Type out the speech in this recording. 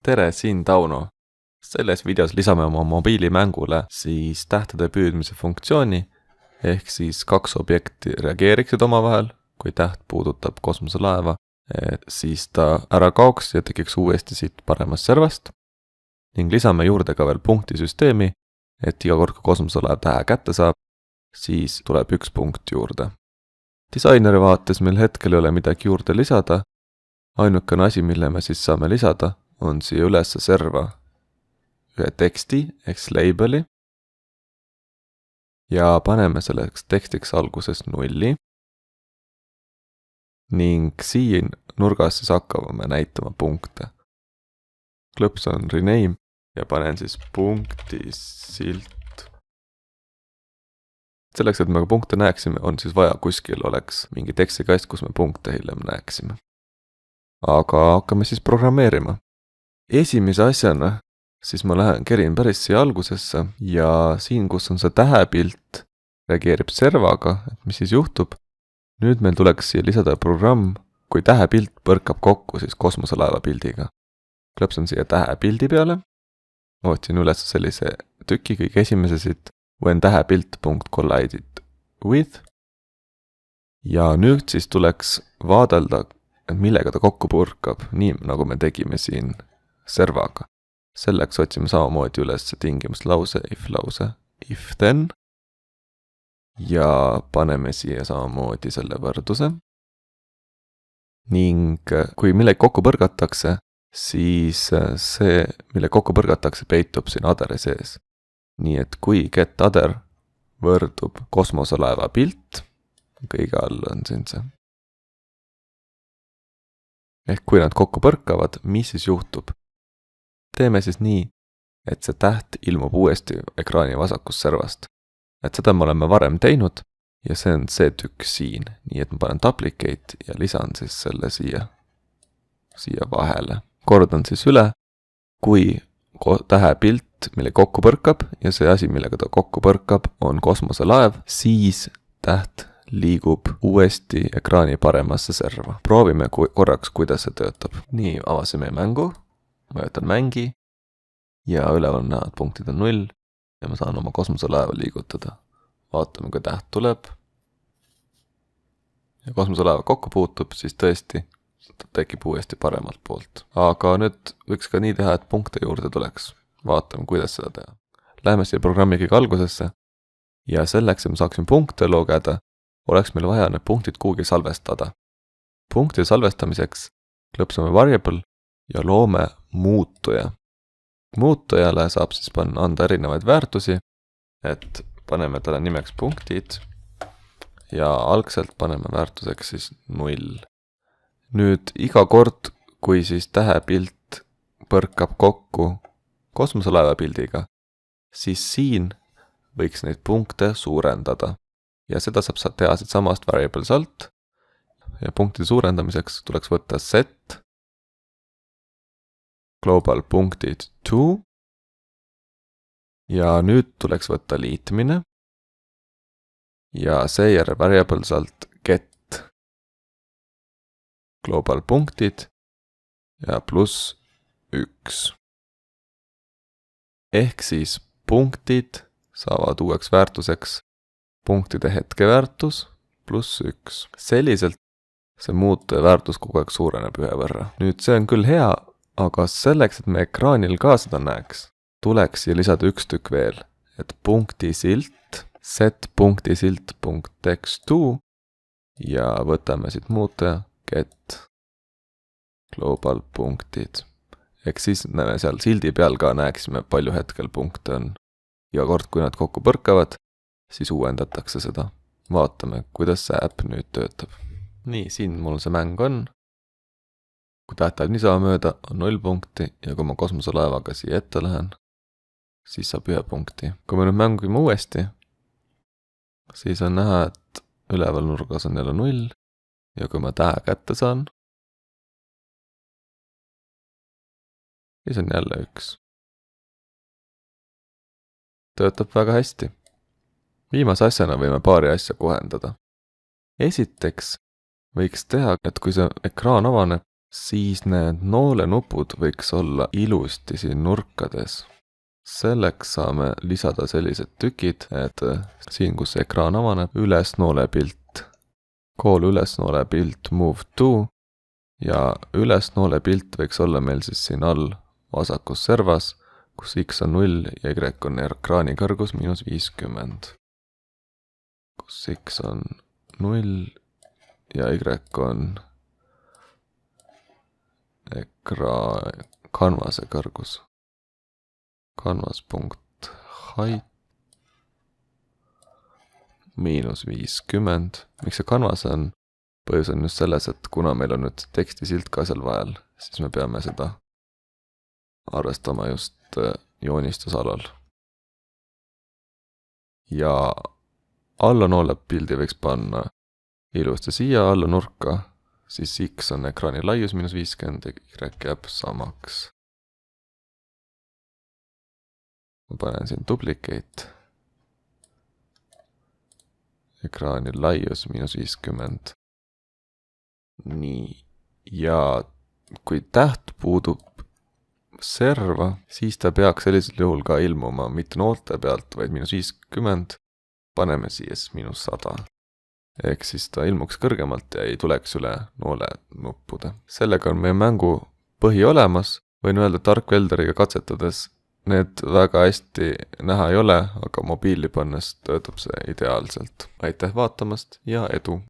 Tere, siin Tauno. Selles videos lisame oma mobiilimängule siis tähtede püüdmise funktsiooni, ehk siis kaks objekti reageeriksid omavahel, kui täht puudutab kosmoselaeva, siis ta ära kaoks ja tekiks uuesti siit paremast servast. Ning lisame juurde ka veel punktisüsteemi, et iga kord, kui kosmoselaev tähe kätte saab, siis tuleb üks punkt juurde. Disaineri vaates meil hetkel ei ole midagi juurde lisada. Ainukene asi, mille me siis saame lisada, on siia üles serva ühe teksti, ehk label'i, ja paneme selleks tekstiks alguses 0. Ning siin nurgas siis hakkame näitama punkte. Klõps on rename ja panen siis punktisilt. Selleks, et me punkte näeksime, on siis vaja kuskil oleks mingi tekstikast, kus me punkte hiljem näeksime. Aga hakkame siis programmeerima. Esimese asjana siis ma kerin päris siia algusesse ja siin, kus on see tähepilt, reageerib servaga, et mis siis juhtub. Nüüd meil tuleks siia lisada programm, kui tähepilt põrkab kokku siis kosmoselaeva pildiga. Klõpsan siia tähepildi peale, otsin üles sellise tüki kõige esimese siit when tähepilt.collided with. Ja nüüd siis tuleks vaadelda, millega ta kokku põrkab, nii nagu me tegime siin servaga. Selleks otsime samamoodi üles tingimuslause, if then. Ja paneme siia samamoodi selle võrduse. Ning kui millegi kokku põrgatakse, siis see, mille kokku põrgatakse, peitub siin other'i sees. Nii et kui get other võrdub kosmoselaeva pilt, kõige all on siin see. Ehk kui nad kokku põrkavad, mis siis juhtub? Teeme siis nii, et see täht ilmub uuesti ekraani vasakus servast. Et seda me oleme varem teinud ja see on see tükk siin. Nii et ma panen duplicate ja lisan siis selle siia vahele. Kordan siis üle, kui tähepilt, mille kokku põrkab ja see asi, millega ta kokku põrkab, on kosmoselaev, siis täht liigub uuesti ekraani paremasse serva. Proovime korraks, kuidas see töötab. Nii, avasime mängu. Vajutan mängi ja üleval on näha, et punktid on 0 ja ma saan oma kosmoselaeva liigutada. Vaatame, kui täht tuleb. Ja kosmoselaeva kokku puutub, siis tõesti ta tekib uuesti paremalt poolt. Aga nüüd võiks ka nii teha, et punkte juurde tuleks. Vaatame, kuidas seda teha. Läheme siia programmiga algusesse ja selleks, et me saaksime punkte lugeda, oleks meil vaja need punktid kuhugi salvestada. Punkti salvestamiseks klõpsame variable ja loome muutuja. Muutujale saab siis anda erinevaid väärtusi, et paneme talle nimeks punktid ja algselt paneme väärtuseks siis 0. Nüüd iga kord, kui siis tähepilt põrkab kokku kosmoselaeva pildiga, siis siin võiks neid punkte suurendada. Ja seda saab teha siit samast variables alt ja punktide suurendamiseks tuleks võtta set global punktid to ja nüüd tuleks võtta liitmine ja seejärel variables alt get global punktid ja +1. Ehk siis punktid saavad uueks väärtuseks punktide hetkeväärtus +1. Selliselt see muutuja väärtus kogu aeg suureneb ühe võrra. Nüüd see on küll hea, aga selleks, et me ekraanil ka seda näeks, tuleks siia lisada üks tükk veel, et punktisilt, set punktisilt.text2 ja võtame siit muutuja get global punktid. Ehk siis me seal sildi peal ka näeksime, palju hetkel punkte on. Iga kord, kui nad kokku põrkavad, siis uuendatakse seda. Vaatame, kuidas see äpp nüüd töötab. Nii, siin mul see mäng on. Kui tähtaeg niisama mööda on 0 punkti ja kui ma kosmoselaevaga siia ette lähen, siis saab 1 punkti. Kui me nüüd mängime uuesti, siis on näha, et üleval nurgas on jälle 0 ja kui ma tähe kätte saan, siis on jälle 1. Töötab väga hästi. Viimase asjana võime paari asja kohendada. Esiteks võiks teha, et kui see ekraan avaneb, siis need noolenupud võiks olla ilusti siin nurkades. Selleks saame lisada sellised tükid, et siin, kus ekraan avaneb, üles noolepilt, call üles noolepilt move to ja üles noolepilt võiks olla meil siis siin all vasakus servas, kus X on 0 ja Y on ekraani kõrgus -50. Kus X on 0 ja Y on kanvase kõrgus. Canvas.height -50. Miks see kanvas on? Põhjus on just selles, et kuna meil on nüüd tekstisilt ka seal vahel, siis me peame seda arvestama just joonistusalal. Ja alla noolepildi võiks panna ilusti siia alla nurka, siis X on ekraani laius -50 ja Y jääb samaks. Ma panen siin duplicate. Ekraani laius -50. Nii. Ja kui täht puudub serva, siis ta peaks sellisel juhul ka ilmuma mitte noolte pealt, vaid -50. Paneme siia -100. Ehk siis ta ilmuks kõrgemalt ja ei tuleks üle noole nuppude. Sellega on meie mängu põhi olemas. Võin öelda, et Dark Welderiga katsetades need väga hästi näha ei ole, aga mobiili pannes töötab see ideaalselt. Aitäh vaatamast ja edu!